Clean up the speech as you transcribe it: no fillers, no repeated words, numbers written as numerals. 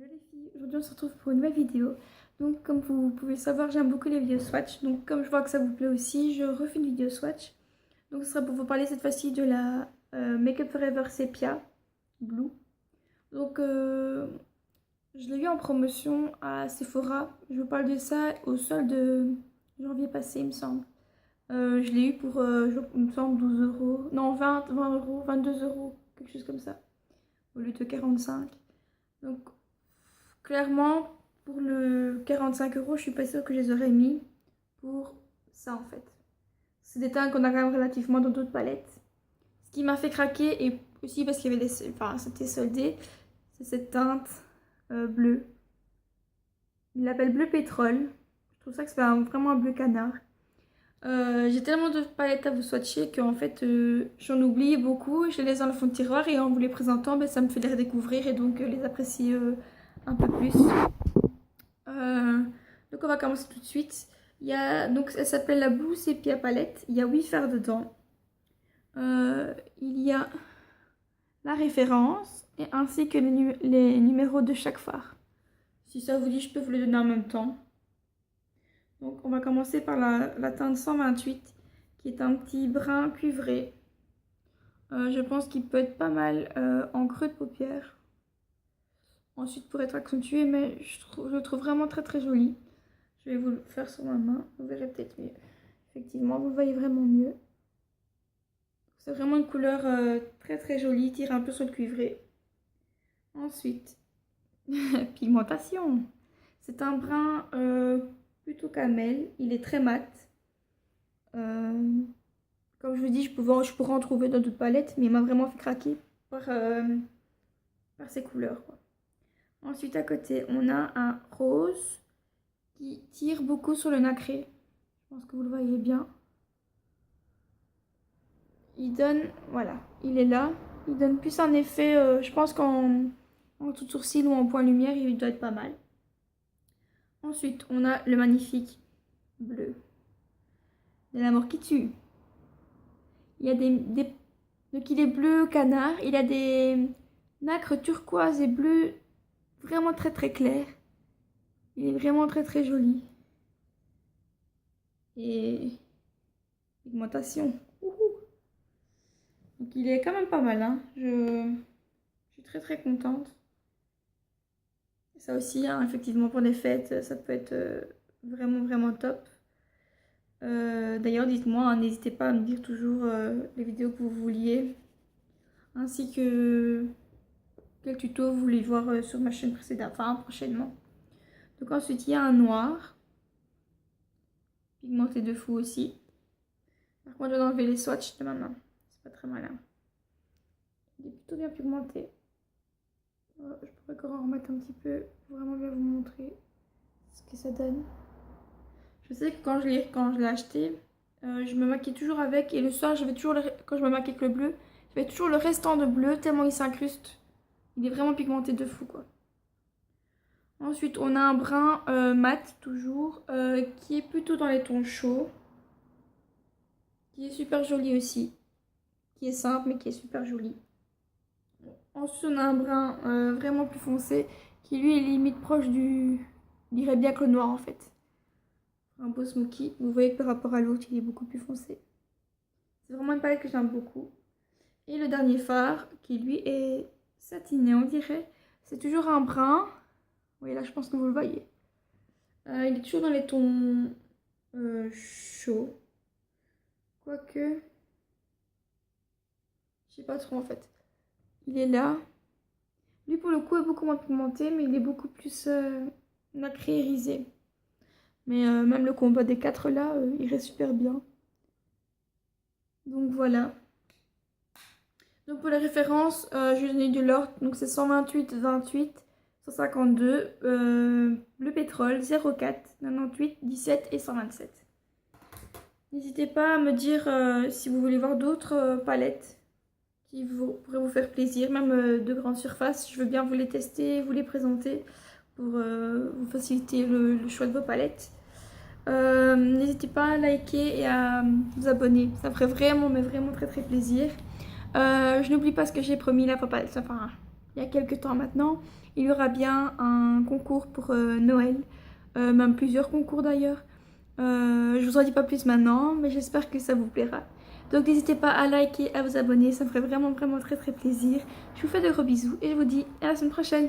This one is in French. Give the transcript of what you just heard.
Hello les filles, aujourd'hui on se retrouve pour une nouvelle vidéo. Donc comme vous pouvez le savoir, j'aime beaucoup les vidéos swatch. Donc comme je vois que ça vous plaît aussi, je refais une vidéo swatch. Donc ce sera pour vous parler cette fois-ci de la Make Up Forever Sepia Blue. Donc je l'ai eu en promotion à Sephora. Je vous parle de ça au solde de janvier passé il me semble. Je l'ai eu pour, il me semble, 12 euros. Non, 20 euros, 22 euros, quelque chose comme ça. Au lieu de 45. Donc clairement, pour le 45 euros, je suis pas sûre que je les aurais mis pour ça en fait. C'est des teintes qu'on a quand même relativement dans d'autres palettes. Ce qui m'a fait craquer, et aussi parce qu'il y avait enfin, c'était soldé, c'est cette teinte bleue. Il l'appelle bleu pétrole. Je trouve ça que c'est vraiment un bleu canard. J'ai tellement de palettes à vous swatcher qu'en fait j'en oublie beaucoup. Je les laisse dans le fond de tiroir et en vous les présentant, ben, ça me fait les redécouvrir et donc les apprécier un peu plus. Donc on va commencer tout de suite. Donc elle s'appelle la Blue Sepia Palette. Il y a 8 fards dedans. Il y a la référence et ainsi que les numéros de chaque phare. Si ça vous dit, je peux vous les donner en même temps. Donc on va commencer par la teinte 128 qui est un petit brun cuivré. Je pense qu'il peut être pas mal en creux de paupière. Ensuite pour être accentué, mais je le trouve vraiment très très joli. Je vais vous le faire sur ma main, vous verrez peut-être mieux. Effectivement, vous le voyez vraiment mieux. C'est vraiment une couleur très très jolie, tire un peu sur le cuivré. Ensuite, pigmentation. C'est un brun plutôt camel, il est très mat. Comme je vous dis, je pourrais en trouver dans d'autres palettes, mais il m'a vraiment fait craquer par ces couleurs, quoi. Ensuite, à côté, on a un rose qui tire beaucoup sur le nacré. Je pense que vous le voyez bien. Il donne, voilà, il est là. Il donne plus un effet, je pense qu'en tout sourcil ou en point lumière, il doit être pas mal. Ensuite, on a le magnifique bleu de l'amour qui tue. Il y a donc il est bleu canard. Il a des nacres turquoise et bleu vraiment très très clair. Il est vraiment très très joli. Et pigmentation. Donc il est quand même pas mal, hein. Je suis très très contente. Ça aussi, hein, effectivement, pour les fêtes, ça peut être vraiment vraiment top. D'ailleurs, dites-moi, hein, n'hésitez pas à me dire toujours les vidéos que vous vouliez, ainsi que quel tuto vous voulez voir sur ma chaîne précédente, enfin prochainement. Donc ensuite, il y a un noir, pigmenté de fou aussi. Par contre, je dois enlever les swatchs de ma main, c'est pas très malin. Il est plutôt bien pigmenté. Je pourrais encore en remettre un petit peu pour vraiment bien vous montrer ce que ça donne. Je sais que quand je l'ai acheté, je me maquille toujours avec, et le soir, quand je me maquille avec le bleu, je mets toujours le restant de bleu tellement il s'incruste. Il est vraiment pigmenté de fou, quoi. Ensuite, on a un brun mat, toujours, qui est plutôt dans les tons chauds, qui est super joli aussi, qui est simple mais qui est super joli. Ensuite, on a un brun vraiment plus foncé, qui lui est limite proche je dirais bien que le noir en fait. Un beau smoky. Vous voyez que par rapport à l'autre, il est beaucoup plus foncé. C'est vraiment une palette que j'aime beaucoup. Et le dernier fard, qui lui est satiné, on dirait. C'est toujours un brun. Oui, là, je pense que vous le voyez. Il est toujours dans les tons chauds. Quoique, je sais pas trop en fait. Il est là. Lui, pour le coup, est beaucoup moins pigmenté, mais il est beaucoup plus nacré et irisé. Mais même le combo des 4 là, il reste super bien. Donc voilà. Donc pour les références, je donne de l'ordre. Donc c'est 128, 28, 152, bleu pétrole, 04, 98, 17 et 127. N'hésitez pas à me dire si vous voulez voir d'autres palettes qui pourraient vous faire plaisir, même de grande surface. Je veux bien vous les tester, vous les présenter pour vous faciliter le choix de vos palettes. N'hésitez pas à liker et à vous abonner, ça ferait vraiment mais vraiment très très plaisir. Je n'oublie pas ce que j'ai promis la papa, enfin il y a quelques temps maintenant, il y aura bien un concours pour Noël, même plusieurs concours d'ailleurs. Je vous en dis pas plus maintenant, mais j'espère que ça vous plaira. Donc n'hésitez pas à liker, à vous abonner, ça me ferait vraiment très plaisir. Je vous fais de gros bisous et je vous dis à la semaine prochaine.